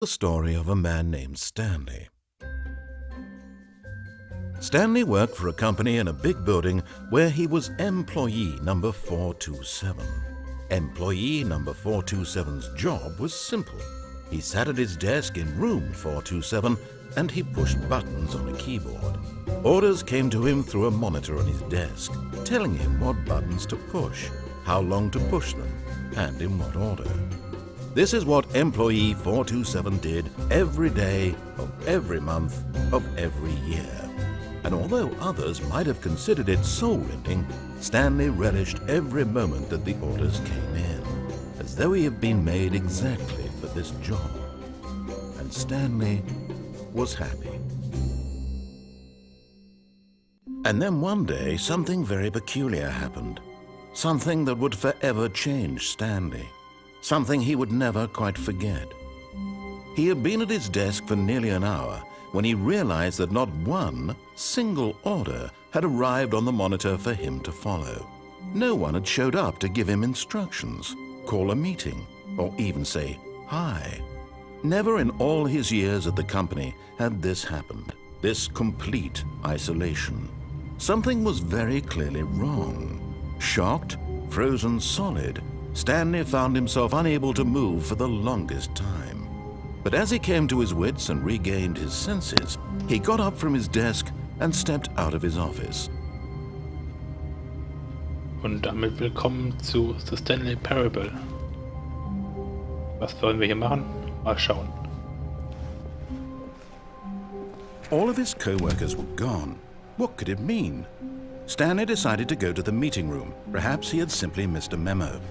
The story of a man named Stanley. Stanley worked for a company in a big building where he was employee number 427. Employee number 427's job was simple. He sat at his desk in room 427 and he pushed buttons on a keyboard. Orders came to him through a monitor on his desk, telling him what buttons to push, how long to push them, and in what order. This is what employee 427 did every day of every month of every year. And although others might have considered it soul-rending, Stanley relished every moment that the orders came in, as though he had been made exactly for this job. And Stanley was happy. And then one day, something very peculiar happened. Something that would forever change Stanley. Something he would never quite forget. He had been at his desk for nearly an hour when he realized that not one single order had arrived on the monitor for him to follow. No one had showed up to give him instructions, call a meeting, or even say hi. Never in all his years at the company had this happened, this complete isolation. Something was very clearly wrong. Shocked, frozen solid, Stanley found himself unable to move for the longest time. But as he came to his wits and regained his senses, he got up from his desk and stepped out of his office. Und damit willkommen zu The Stanley Parable. Was sollen wir hier machen? Mal schauen. All of his co-workers were gone. What could it mean? Stanley decided to go to the meeting room. Perhaps he had simply missed a memo.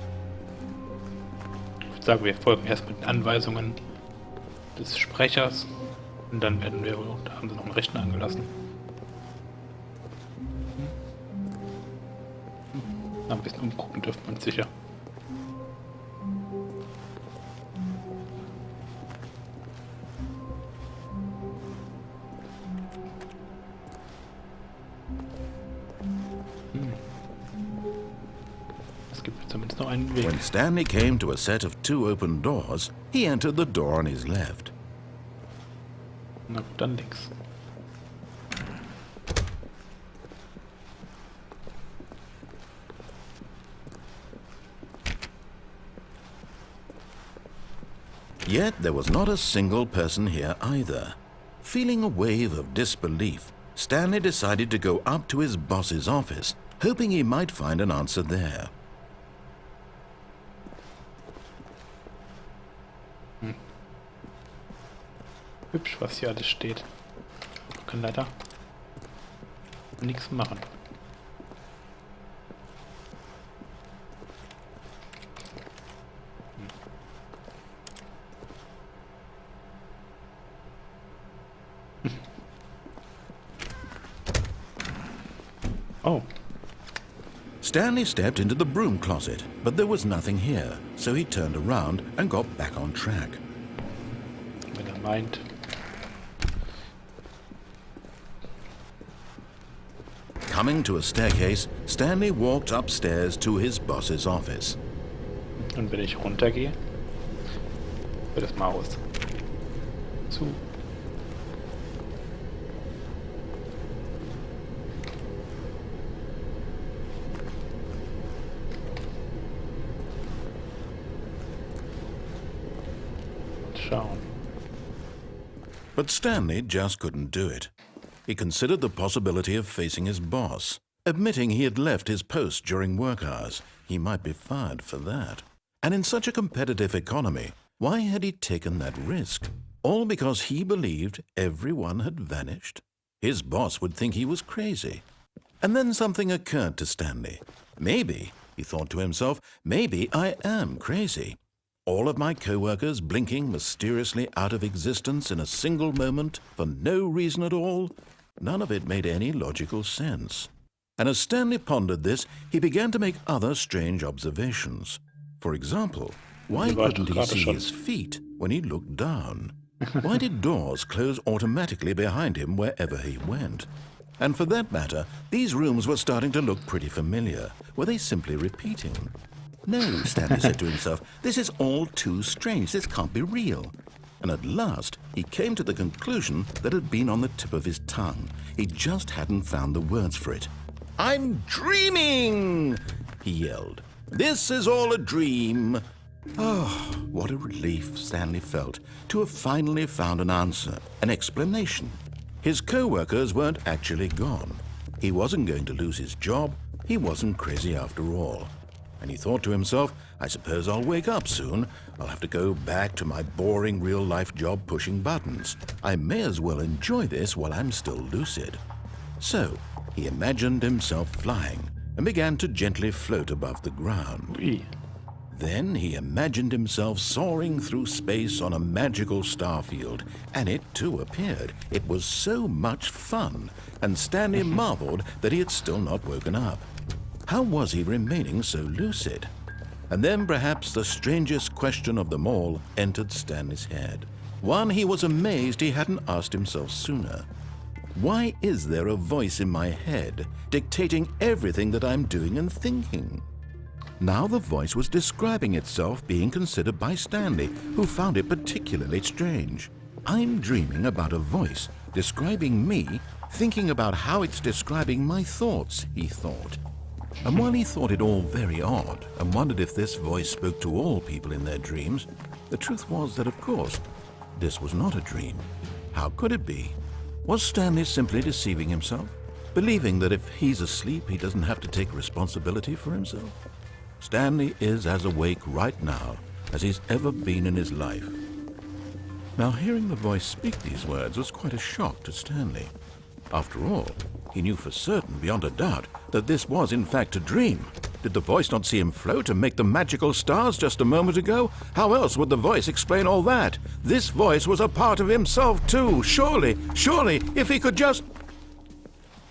Ich würde sagen, wir folgen erst mit den Anweisungen des Sprechers und dann werden wir, da haben sie noch einen Rechner angelassen. Ein bisschen umgucken dürfte man sicher. Es gibt zumindest noch einen Weg. When Stanley came to a set of two open doors, he entered the door on his left. Na gut, dann links. Yet there was not a single person here either. Feeling a wave of disbelief, Stanley decided to go up to his boss's office, hoping he might find an answer there. Hübsch, was hier alles steht. Ich kann leider nichts machen. Oh. Stanley stepped into the broom closet, but there was nothing here, so he turned around and got back on track. Wenn er meint. Coming to a staircase, Stanley walked upstairs to his boss's office. Und wenn ich runtergehe, wird das Maus zu. Schauen. But Stanley just couldn't do it. He considered the possibility of facing his boss, admitting he had left his post during work hours. He might be fired for that. And in such a competitive economy, why had he taken that risk? All because he believed everyone had vanished? His boss would think he was crazy. And then something occurred to Stanley. Maybe, he thought to himself, maybe I am crazy. All of my co-workers blinking mysteriously out of existence in a single moment for no reason at all? None of it made any logical sense. And as Stanley pondered this, he began to make other strange observations. For example, why couldn't he see his feet when he looked down? Why did doors close automatically behind him wherever he went? And for that matter, these rooms were starting to look pretty familiar. Were they simply repeating? No, Stanley said to himself, this is all too strange. This can't be real. And at last, he came to the conclusion that had been on the tip of his tongue. He just hadn't found the words for it. "I'm dreaming!" he yelled. "This is all a dream." Oh, what a relief Stanley felt to have finally found an answer, an explanation. His co-workers weren't actually gone. He wasn't going to lose his job. He wasn't crazy after all. And he thought to himself, I suppose I'll wake up soon. I'll have to go back to my boring real-life job pushing buttons. I may as well enjoy this while I'm still lucid. So he imagined himself flying and began to gently float above the ground. Ui. Then he imagined himself soaring through space on a magical starfield, and it too appeared. It was so much fun, and Stanley marveled that he had still not woken up. How was he remaining so lucid? And then perhaps the strangest question of them all entered Stanley's head. One he was amazed he hadn't asked himself sooner. Why is there a voice in my head dictating everything that I'm doing and thinking? Now the voice was describing itself being considered by Stanley, who found it particularly strange. I'm dreaming about a voice describing me, thinking about how it's describing my thoughts, he thought. And while he thought it all very odd and wondered if this voice spoke to all people in their dreams, the truth was that, of course, this was not a dream. How could it be? Was Stanley simply deceiving himself, believing that if he's asleep, he doesn't have to take responsibility for himself? Stanley is as awake right now as he's ever been in his life. Now, hearing the voice speak these words was quite a shock to Stanley. After all, he knew for certain, beyond a doubt, that this was in fact a dream. Did the voice not see him float and make the magical stars just a moment ago? How else would the voice explain all that? This voice was a part of himself too. Surely, if he could just...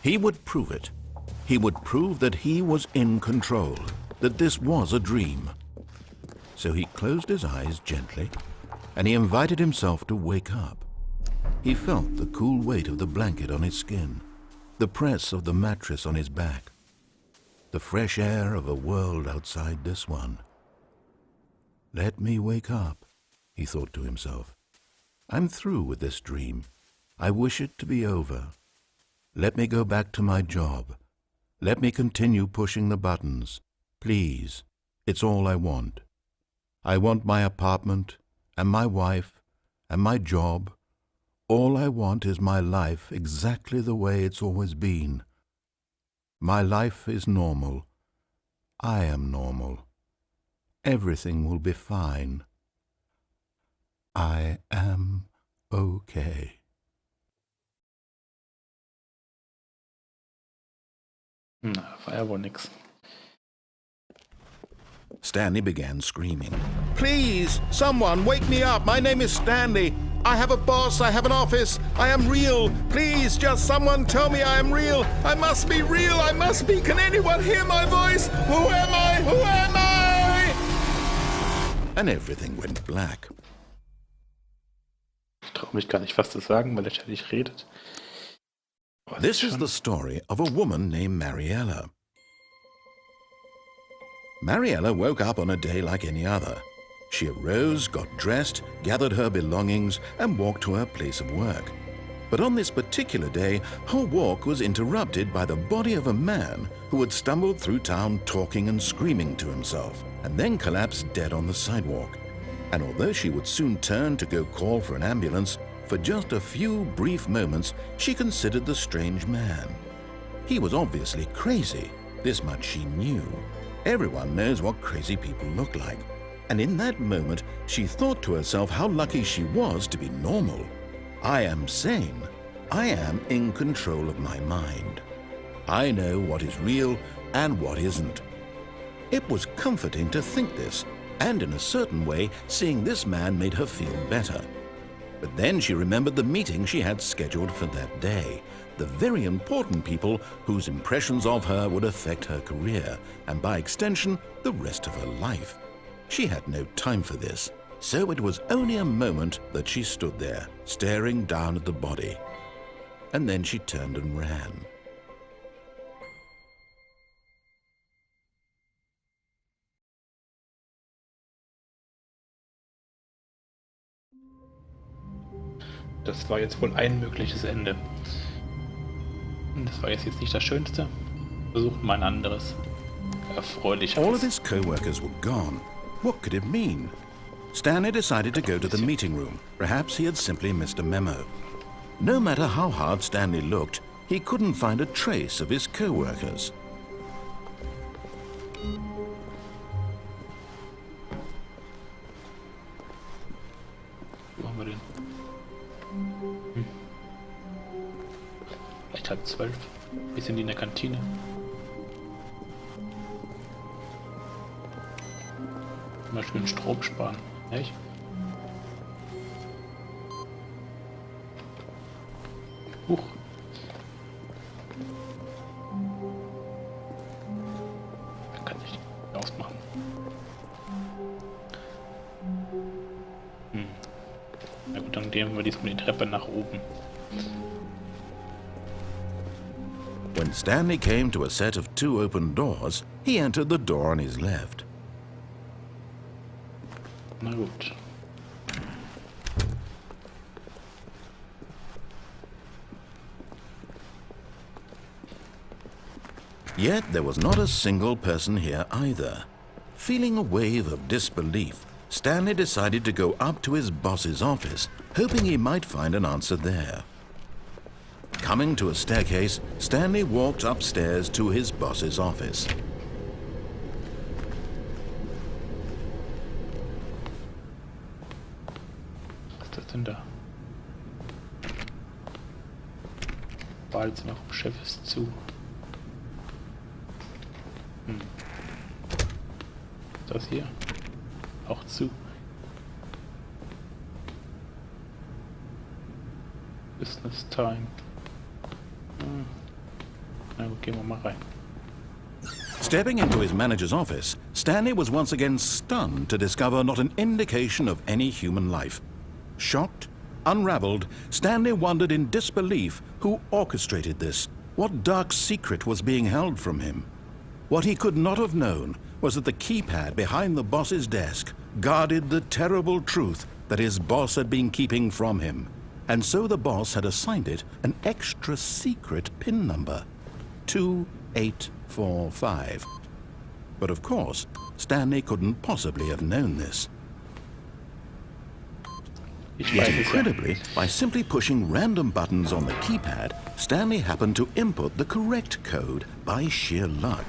He would prove it. He would prove that he was in control, that this was a dream. So he closed his eyes gently, and he invited himself to wake up. He felt the cool weight of the blanket on his skin, the press of the mattress on his back, the fresh air of a world outside this one. Let me wake up, he thought to himself. I'm through with this dream. I wish it to be over. Let me go back to my job. Let me continue pushing the buttons. Please, it's all I want. I want my apartment and my wife and my job. All I want is my life exactly the way it's always been. My life is normal. I am normal. Everything will be fine. I am okay. Na, war ja wohl nix. Stanley began screaming. Please, someone, wake me up. My name is Stanley. I have a boss. I have an office. I am real. Please, just someone tell me I am real. I must be real. I must be. Can anyone hear my voice? Who am I? Who am I? And everything went black. Ich traue mich gar nicht, was zu sagen, weil er ständig redet. Aber This is the story of a woman named Mariella. Mariella woke up on a day like any other. She arose, got dressed, gathered her belongings, and walked to her place of work. But on this particular day, her walk was interrupted by the body of a man who had stumbled through town talking and screaming to himself, and then collapsed dead on the sidewalk. And although she would soon turn to go call for an ambulance, for just a few brief moments she considered the strange man. He was obviously crazy. This much she knew. Everyone knows what crazy people look like. And in that moment, she thought to herself how lucky she was to be normal. I am sane. I am in control of my mind. I know what is real and what isn't. It was comforting to think this, and in a certain way, seeing this man made her feel better. But then she remembered the meeting she had scheduled for that day, the very important people whose impressions of her would affect her career, and by extension, the rest of her life. She had no time for this, so it was only a moment that she stood there, staring down at the body. And then she turned and ran. Das war jetzt wohl ein mögliches Ende. Das war jetzt nicht das Schönste. Versuchen wir ein anderes, erfreulicheres. All of his co-workers were gone. What could it mean? Stanley decided to go to the meeting room. Perhaps he had simply missed a memo. No matter how hard Stanley looked, he couldn't find a trace of his co-workers. Wo haben wir den? Vielleicht 11:30. Wie sind die in der Kantine? Mal schön Strom sparen. Echt? Huch. Man kann sich nicht ausmachen. Na gut, dann gehen wir diesmal die Treppe nach oben. When Stanley came to a set of 2 open doors, he entered the door on his left. Na gut. Yet there was not a single person here either. Feeling a wave of disbelief, Stanley decided to go up to his boss's office, hoping he might find an answer there. Coming to a staircase, Stanley walked upstairs to his boss's office. Was ist das denn da? Badezimmer vom Chef ist zu. Das hier? Auch zu. Business Time. Na gut, gehen wir mal rein. Stepping into his manager's office, Stanley was once again stunned to discover not an indication of any human life. Shocked, unraveled, Stanley wondered in disbelief who orchestrated this, what dark secret was being held from him. What he could not have known was that the keypad behind the boss's desk guarded the terrible truth that his boss had been keeping from him. And so the boss had assigned it an extra secret PIN number, 2845. But of course, Stanley couldn't possibly have known this. Yet incredibly, by simply pushing random buttons on the keypad, Stanley happened to input the correct code by sheer luck.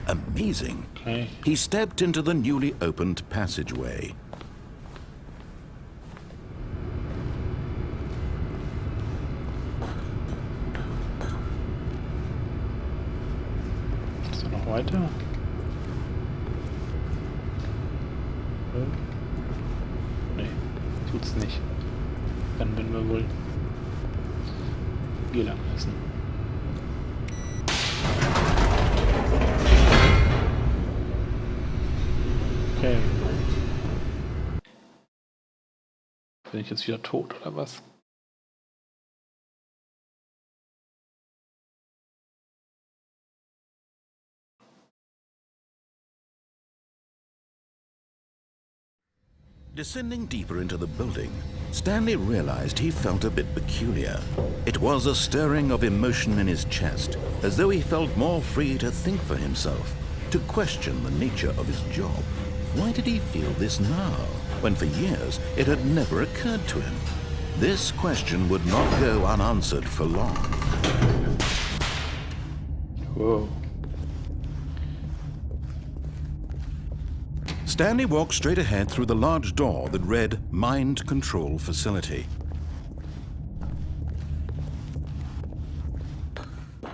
Amazing. Okay. He stepped into the newly opened passageway. Ist da noch weiter? Nee, tut's nicht. Dann werden wir wohl hier lang müssen. Okay. Bin ich jetzt wieder tot oder was? Descending deeper into the building, Stanley realized he felt a bit peculiar. It was a stirring of emotion in his chest, as though he felt more free to think for himself, to question the nature of his job. Why did he feel this now, when for years it had never occurred to him? This question would not go unanswered for long. Whoa. Stanley walked straight ahead through the large door that read Mind Control Facility.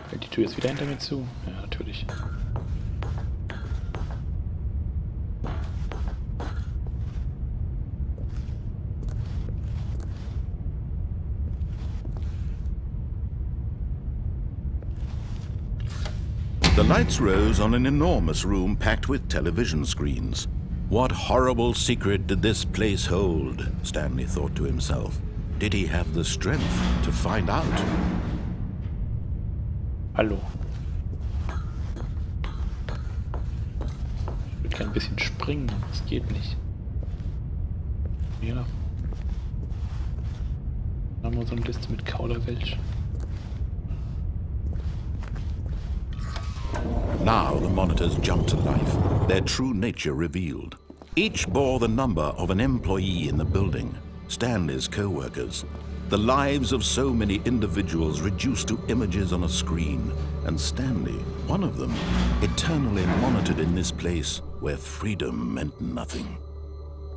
Fällt die Tür jetzt wieder hinter mir zu? Ja, natürlich. The lights rose on an enormous room packed with television screens. What horrible secret did this place hold? Stanley thought to himself. Did he have the strength to find out? Hallo. Ich würde gerne ein bisschen springen, aber es geht nicht. Ja. mal so eine Liste mit Kauderwelsch. Now the monitors jumped to life, their true nature revealed. Each bore the number of an employee in the building, Stanley's co-workers. The lives of so many individuals reduced to images on a screen, and Stanley, one of them, eternally monitored in this place where freedom meant nothing.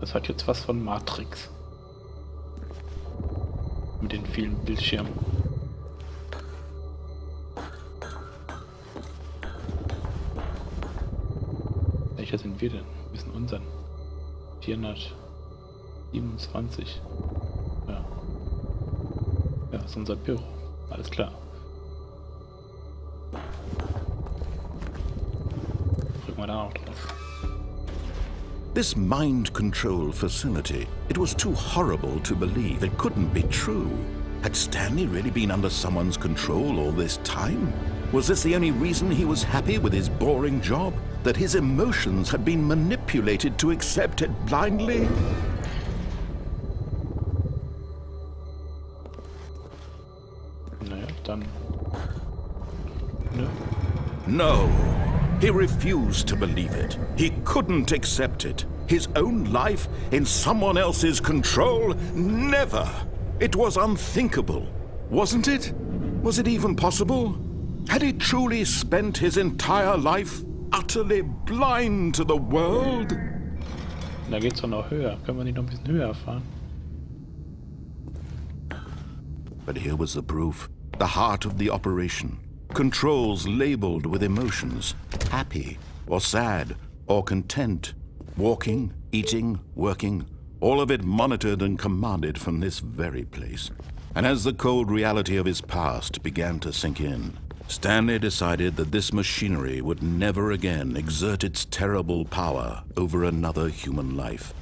Das hat jetzt was von Matrix. Mit den vielen Bildschirmen. Welcher sind wir denn? Wir sind unseren. 427. Ja. Ja, das ist unser Büro. Alles klar. Drücken wir da auch drauf. This mind control facility, it was too horrible to believe. It couldn't be true. Had Stanley really been under someone's control all this time? Was this the only reason he was happy with his boring job? That his emotions had been manipulated to accept it blindly? Naja, dann... Ne? No. He refused to believe it. He couldn't accept it. His own life in someone else's control? Never! It was unthinkable. Wasn't it? Was it even possible? Had he truly spent his entire life utterly blind to the world? Da geht's doch noch höher. Können wir nicht noch ein bisschen höher fahren? But here was the proof. The heart of the operation. Controls labeled with emotions. Happy, or sad, or content. Walking, eating, working. All of it monitored and commanded from this very place. And as the cold reality of his past began to sink in, Stanley decided that this machinery would never again exert its terrible power over another human life.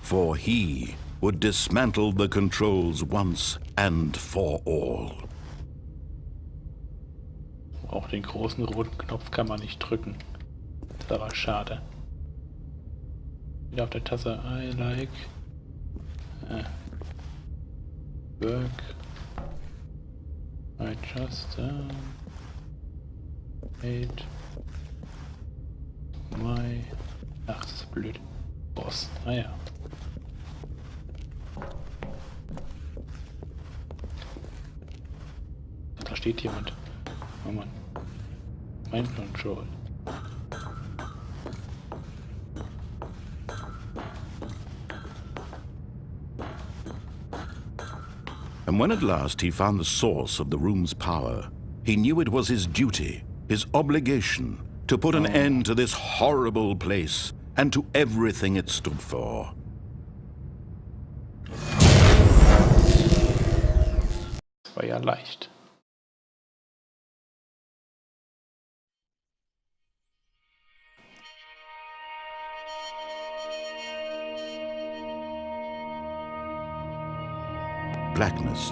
For he would dismantle the controls once and for all. Auch den großen roten Knopf kann man nicht drücken. Das ist aber schade. Wieder auf der Tasse I like. Work. I just made my... Ach, das ist blöd. Boss. Ah ja. Da steht jemand. Oh Mann. Mind Control. And when at last he found the source of the room's power, he knew it was his duty, his obligation, to put an end to this horrible place and to everything it stood for. Das war ja leicht. Blackness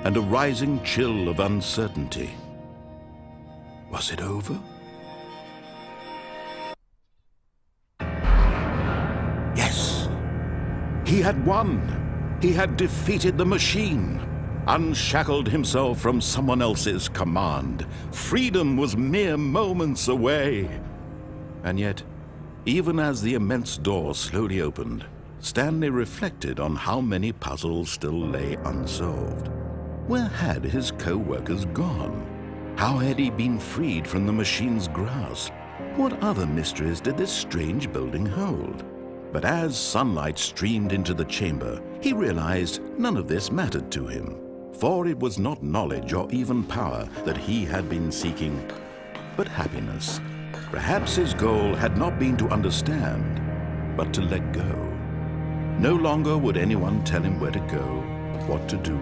and a rising chill of uncertainty. Was it over? Yes! He had won! He had defeated the machine, unshackled himself from someone else's command. Freedom was mere moments away. And yet, even as the immense door slowly opened, Stanley reflected on how many puzzles still lay unsolved. Where had his co-workers gone? How had he been freed from the machine's grasp? What other mysteries did this strange building hold? But as sunlight streamed into the chamber, he realized none of this mattered to him, for it was not knowledge or even power that he had been seeking, but happiness. Perhaps his goal had not been to understand, but to let go. No longer would anyone tell him where to go, what to do,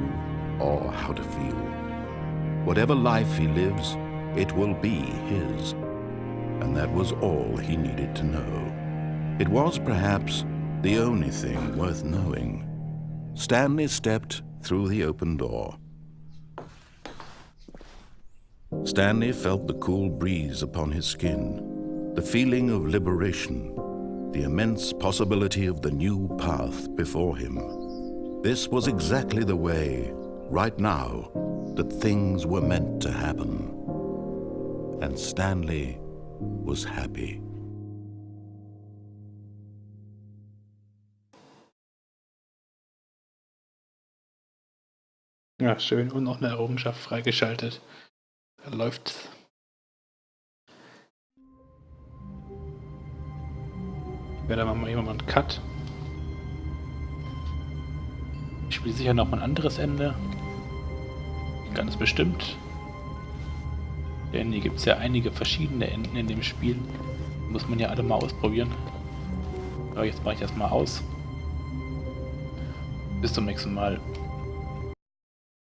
or how to feel. Whatever life he lives, it will be his. And that was all he needed to know. It was perhaps the only thing worth knowing. Stanley stepped through the open door. Stanley felt the cool breeze upon his skin, the feeling of liberation, the immense possibility of the new path before him. This was exactly the way right now, that things were meant to happen. And Stanley was happy. Ja, schön. Und noch eine Errungenschaft freigeschaltet. Da läuft's. Ich werde mal einen Cut. Ich spiele sicher noch mal ein anderes Ende. Ganz bestimmt. Denn hier gibt es ja einige verschiedene Enden in dem Spiel. Muss man ja alle mal ausprobieren. Aber jetzt mache ich das mal aus. Bis zum nächsten Mal.